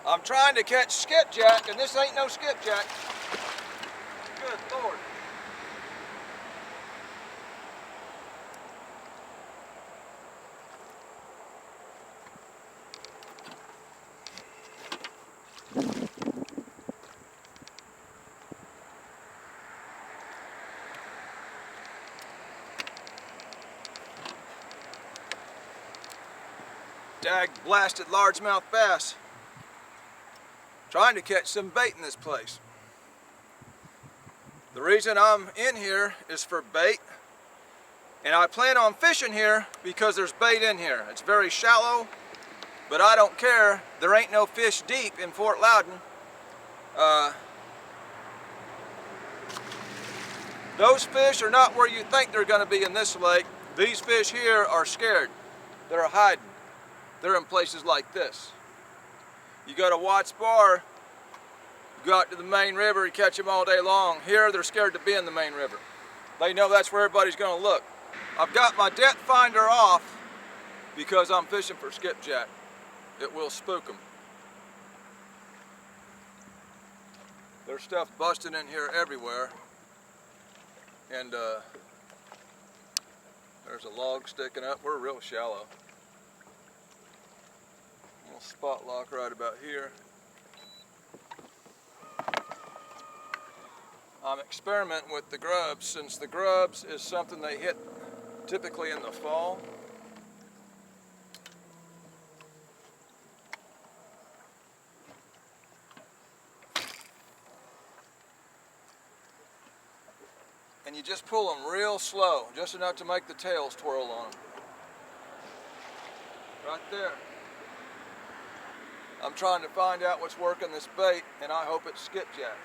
I'm trying to catch skipjack, and this ain't no skipjack. Good Lord. Dag blasted largemouth bass. Trying to catch some bait in this place. The reason I'm in here is for bait, and I plan on fishing here because there's bait in here. It's very shallow, but I don't care. There ain't no fish deep in Fort Loudon. Those fish are not where you think they're going to be in this lake. These fish here are scared. They're hiding. They're in places like this. You go to Watts Bar, you go out to the main river, you catch them all day long. Here, they're scared to be in the main river. They know that's where everybody's going to look. I've got my depth finder off because I'm fishing for skipjack. It will spook them. There's stuff busting in here everywhere. And there's a log sticking up. We're real shallow. Little spot lock right about here. I'm experimenting with the grubs, since the grubs is something they hit typically in the fall. And you just pull them real slow, just enough to make the tails twirl on them. Right there. I'm trying to find out what's working this bait, and I hope it's skipjack.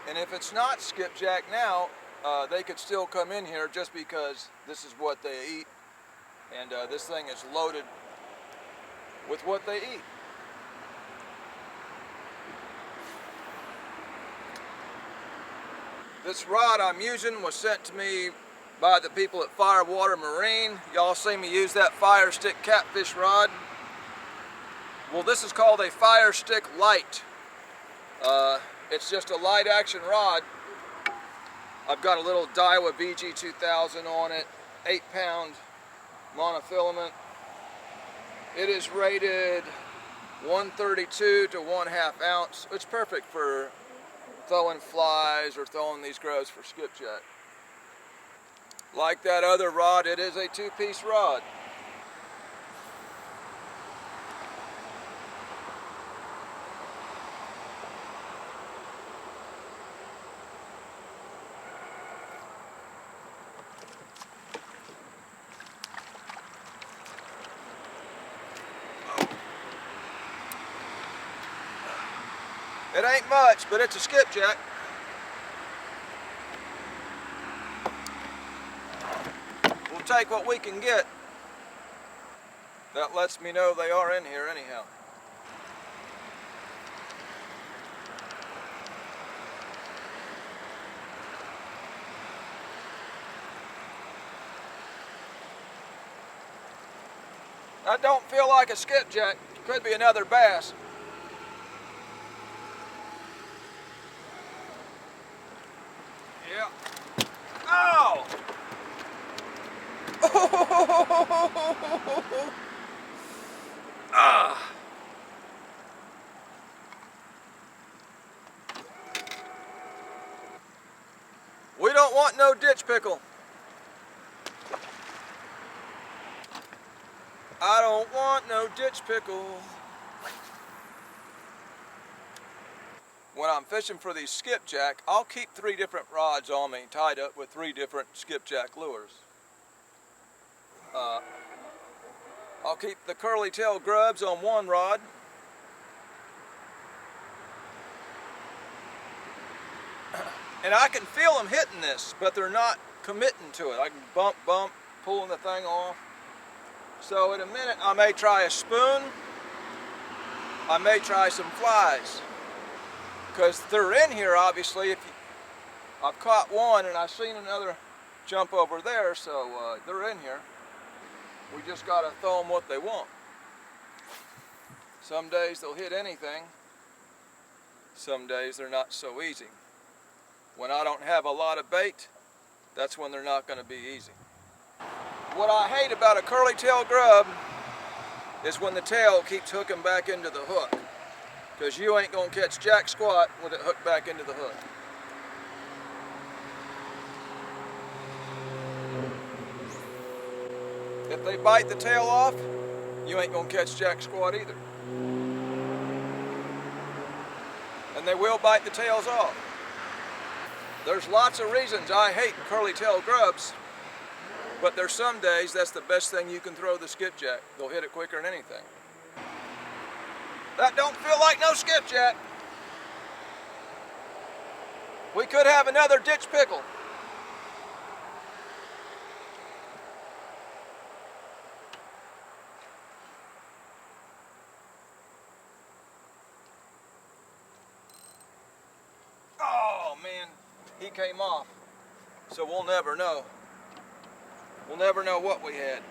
And if it's not skipjack now, they could still come in here just because this is what they eat, and this thing is loaded with what they eat. This rod I'm using was sent to me by the people at Firewater Marine. Y'all see me use that Fire Stick Catfish rod. Well, this is called a Fire Stick Light. It's just a light action rod. I've got a little Daiwa BG2000 on it, 8-pound monofilament. It is rated 132 to 1/2 ounce. It's perfect for throwing flies or throwing these grubs for skipjack. Like that other rod, it is a 2-piece rod. It ain't much, but it's a skipjack. We'll take what we can get. That lets me know they are in here anyhow. That don't feel like a skipjack. Could be another bass. Yeah. Oh! Ah! We don't want no ditch pickle. I don't want no ditch pickle. When I'm fishing for these skipjack, I'll keep 3 different rods on me, tied up with 3 different skipjack lures. I'll keep the curly tail grubs on one rod. And I can feel them hitting this, but they're not committing to it. I can bump, pulling the thing off. So in a minute, I may try a spoon. I may try some flies. Because they're in here, obviously. I've caught one and I've seen another jump over there, so they're in here. We just got to throw them what they want. Some days they'll hit anything. Some days they're not so easy. When I don't have a lot of bait, that's when they're not going to be easy. What I hate about a curly tail grub is when the tail keeps hooking back into the hook, because you ain't going to catch jack squat with it hooked back into the hook. If they bite the tail off, you ain't going to catch jack squat either. And they will bite the tails off. There's lots of reasons I hate curly tail grubs, but there's some days that's the best thing you can throw the skipjack. They'll hit it quicker than anything. That don't feel like no skipjack. We could have another ditch pickle. Oh man, he came off. So we'll never know. We'll never know what we had.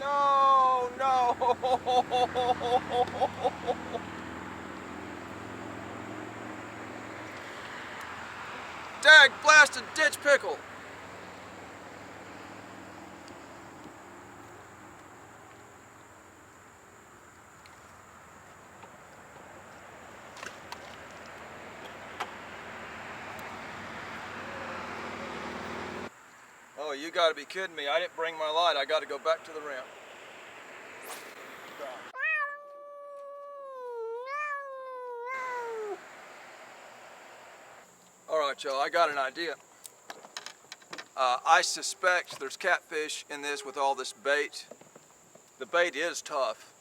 No, no. Dag blasted ditch pickle. Oh, you gotta be kidding me. I didn't bring my light. I gotta go back to the ramp. Alright y'all, I got an idea. I suspect there's catfish in this with all this bait. The bait is tough,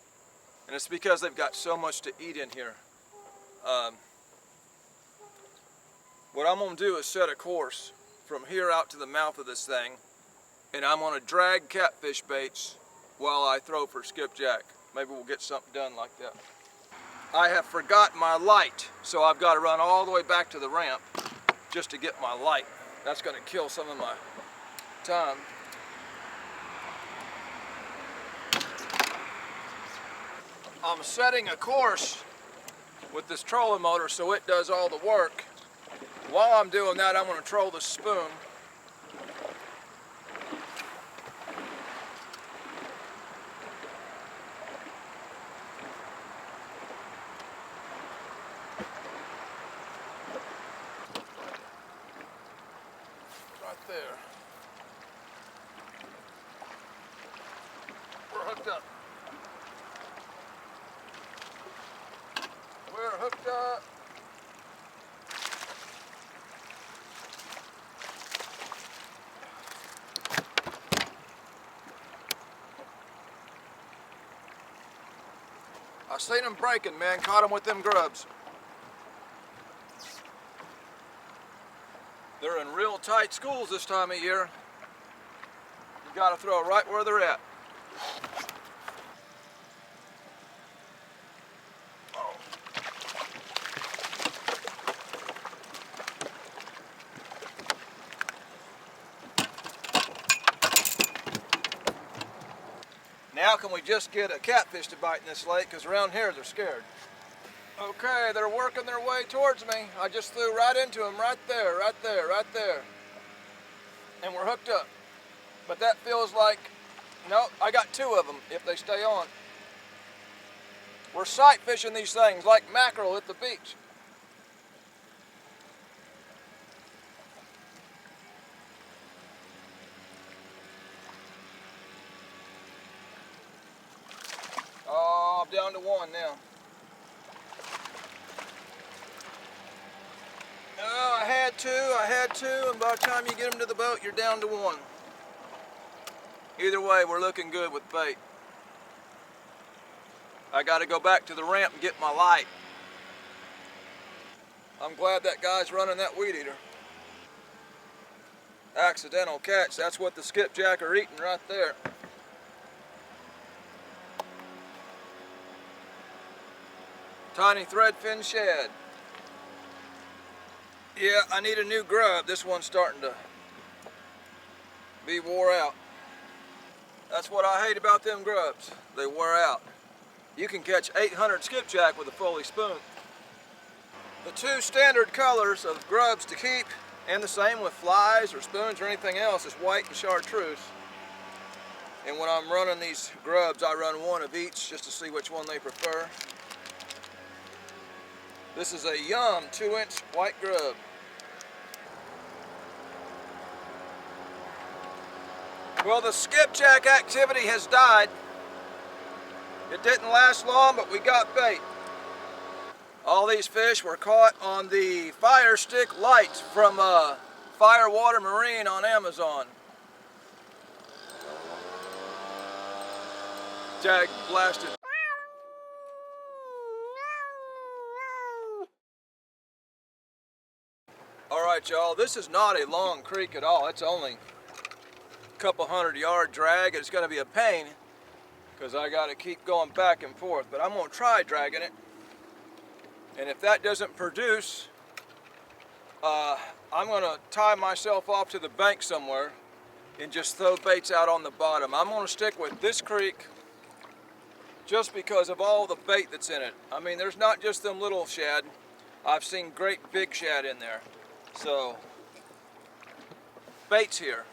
and it's because they've got so much to eat in here. What I'm going to do is set a course from here out to the mouth of this thing, and I'm going to drag catfish baits while I throw for skipjack. Maybe we'll get something done like that. I have forgot my light, so I've got to run all the way back to the ramp just to get my light. That's going to kill some of my time. I'm setting a course with this trolling motor so it does all the work. While I'm doing that, I'm going to troll the spoon. Right there. We're hooked up. We're hooked up. I seen them breaking, man. Caught them with them grubs. They're in real tight schools this time of year. You gotta throw it right where they're at. Oh. Now can we just get a catfish to bite in this lake, because around here they're scared. Okay, they're working their way towards me. I just threw right into them, right there, right there, right there. And we're hooked up. But that feels like, nope, I got two of them if they stay on. We're sight fishing these things like mackerel at the beach. Oh, I'm down to one now. Oh, I had two, and by the time you get them to the boat, you're down to one. Either way, we're looking good with bait. I got to go back to the ramp and get my light. I'm glad that guy's running that weed eater. Accidental catch, that's what the skipjack are eating right there. Tiny threadfin shad. Yeah, I need a new grub. This one's starting to be wore out. That's what I hate about them grubs. They wear out. You can catch 800 skipjack with a Foley spoon. The two standard colors of grubs to keep, and the same with flies or spoons or anything else, is white and chartreuse. And when I'm running these grubs, I run one of each just to see which one they prefer. This is a Yum 2-inch white grub. Well, the skipjack activity has died. It didn't last long, but we got bait. All these fish were caught on the Fire Stick Lights from Firewater Marine on Amazon. Tag blasted. Alright y'all, this is not a long creek at all. It's only a couple 100-yard drag. It's going to be a pain because I got to keep going back and forth, but I'm going to try dragging it. And if that doesn't produce, I'm going to tie myself off to the bank somewhere and just throw baits out on the bottom. I'm going to stick with this creek just because of all the bait that's in it. I mean, there's not just them little shad. I've seen great big shad in there. So, bait's here.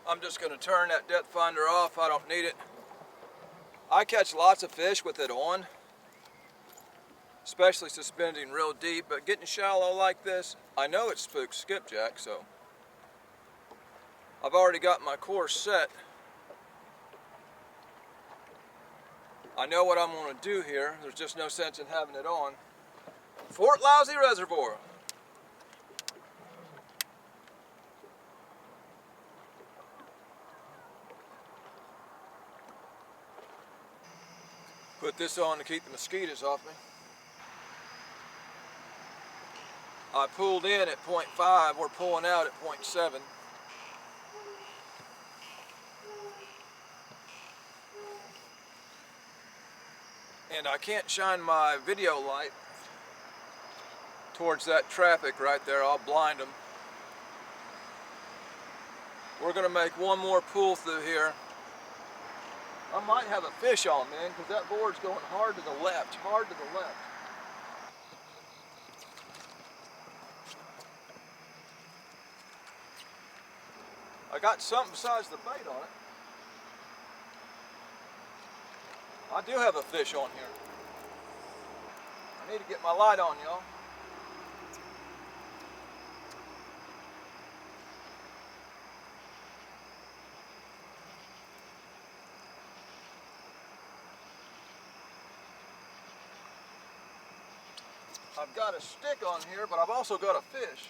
I'm just going to turn that depth finder off. I don't need it. I catch lots of fish with it on, especially suspending real deep, but getting shallow like this, I know it spooks skipjack, so I've already got my course set. I know what I'm going to do here. There's just no sense in having it on. Fort Lousy Reservoir. Put this on to keep the mosquitoes off me. I pulled in at 0.5, we're pulling out at 0.7. And I can't shine my video light towards that traffic right there. I'll blind them. We're going to make one more pull through here. I might have a fish on, man, because that board's going hard to the left, hard to the left. I got something besides the bait on it. I do have a fish on here. I need to get my light on, y'all. I've got a stick on here, but I've also got a fish.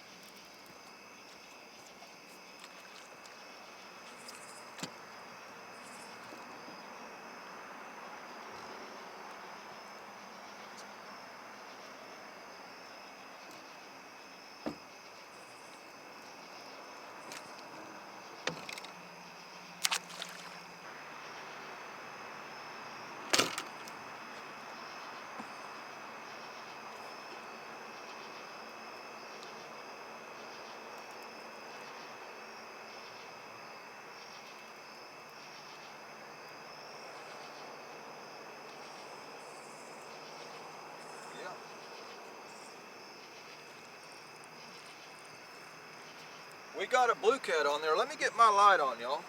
We got a blue cat on there. Let me get my light on, y'all.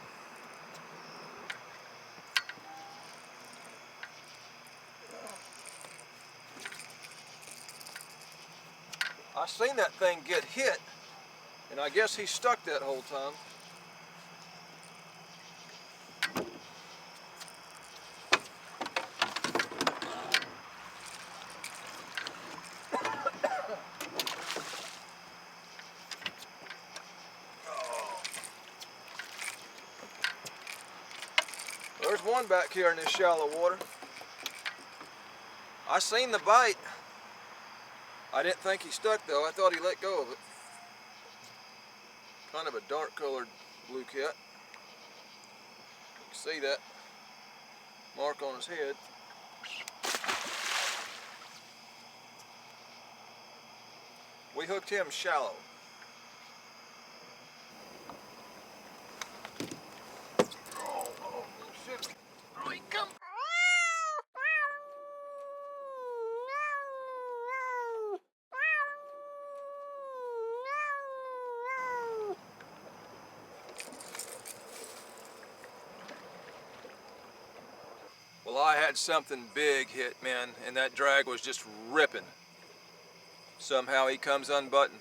I seen that thing get hit, and I guess he stuck that whole time. There's one back here in this shallow water. I seen the bite. I didn't think he stuck though. I thought he let go of it. Kind of a dark colored blue cat. You can see that mark on his head. We hooked him shallow. had something big hit, man, and that drag was just ripping. Somehow he comes unbuttoned.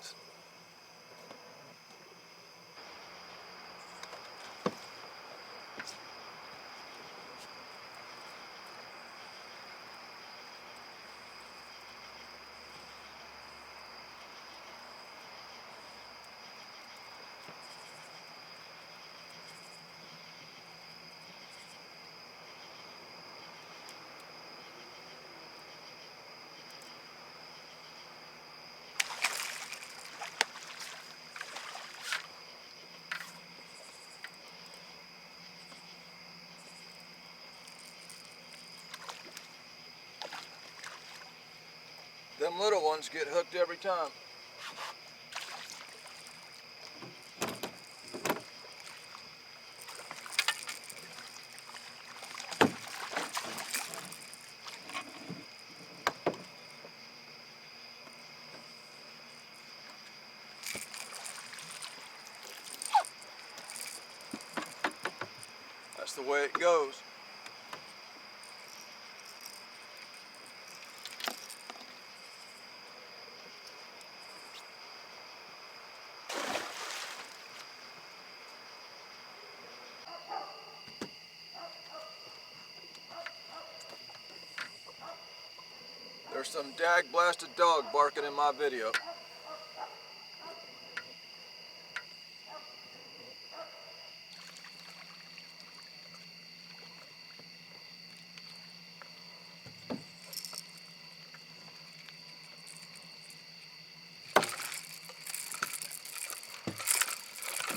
Them little ones get hooked every time. That's the way it goes. There's some dag-blasted dog barking in my video.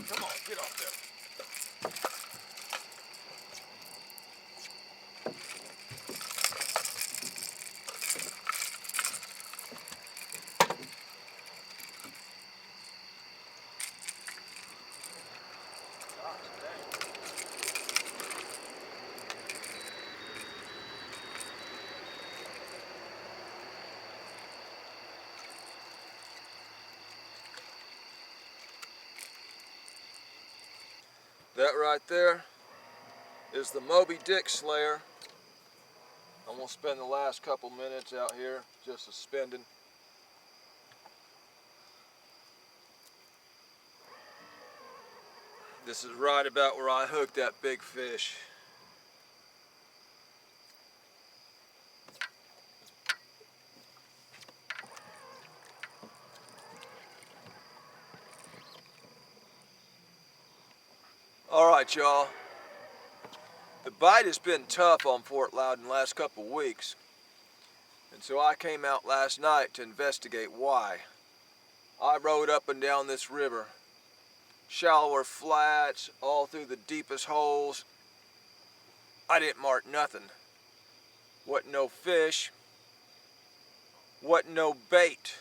Come on, get off there. That right there is the Moby Dick Slayer. I'm gonna spend the last couple minutes out here just suspending. This is right about where I hooked that big fish. Alright, y'all. The bite has been tough on Fort Loudon the last couple weeks. And so I came out last night to investigate why. I rode up and down this river. Shallower flats, all through the deepest holes. I didn't mark nothing. Wasn't no fish. Wasn't no bait.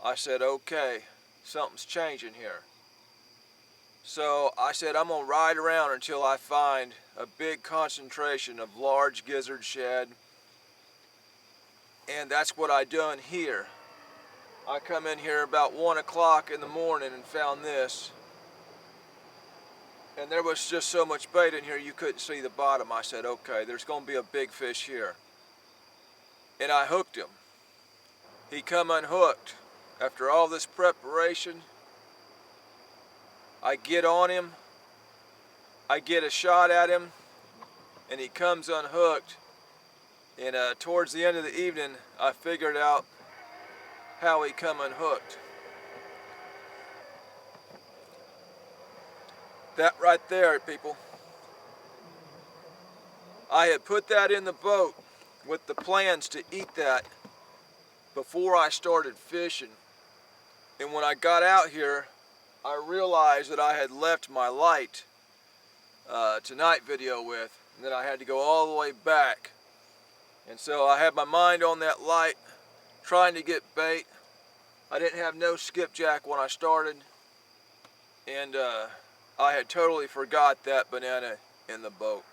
I said, okay, something's changing here. So I said, I'm gonna ride around until I find a big concentration of large gizzard shad. And that's what I done here. I come in here about 1 o'clock in the morning and found this. And there was just so much bait in here you couldn't see the bottom. I said, okay, there's gonna be a big fish here. And I hooked him. He come unhooked. After all this preparation, I get on him, I get a shot at him, and he comes unhooked. And towards the end of the evening, I figured out how he come unhooked. That right there, people. I had put that in the boat with the plans to eat that before I started fishing. And when I got out here, I realized that I had left my light to night video with, and then I had to go all the way back. And so I had my mind on that light, trying to get bait. I didn't have no skipjack when I started, and I had totally forgot that banana in the boat.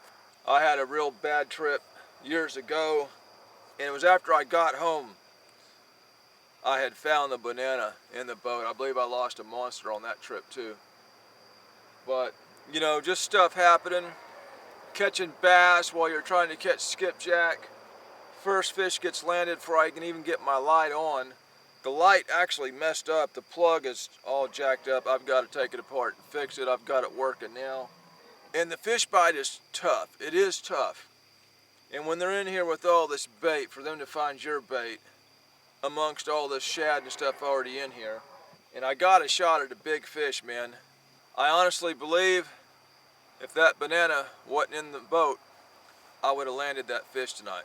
I had a real bad trip years ago, and it was after I got home I had found the banana in the boat. I believe I lost a monster on that trip too. But, you know, just stuff happening. catching bass while you're trying to catch skipjack. First fish gets landed before I can even get my light on. The light actually messed up. The plug is all jacked up. I've got to take it apart and fix it. I've got it working now. And the fish bite is tough. It is tough. And when they're in here with all this bait, for them to find your bait amongst all this shad and stuff already in here. And I got a shot at a big fish, man. I honestly believe if that banana wasn't in the boat, I would have landed that fish tonight.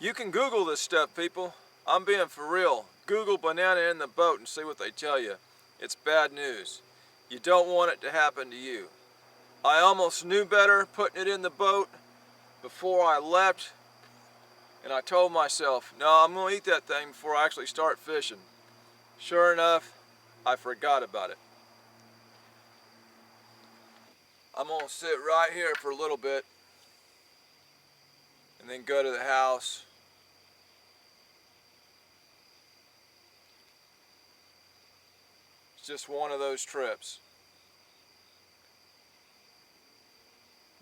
You can Google this stuff, people. I'm being for real. Google banana in the boat and see what they tell you. It's bad news. You don't want it to happen to you. I almost knew better putting it in the boat before I left, and I told myself, no, I'm gonna eat that thing before I actually start fishing. Sure enough, I forgot about it. I'm gonna sit right here for a little bit and then go to the house. It's just one of those trips.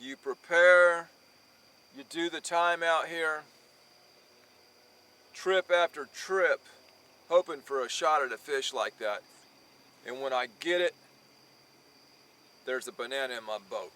You prepare, you do the time out here, trip after trip, hoping for a shot at a fish like that. And when I get it, there's a banana in my boat.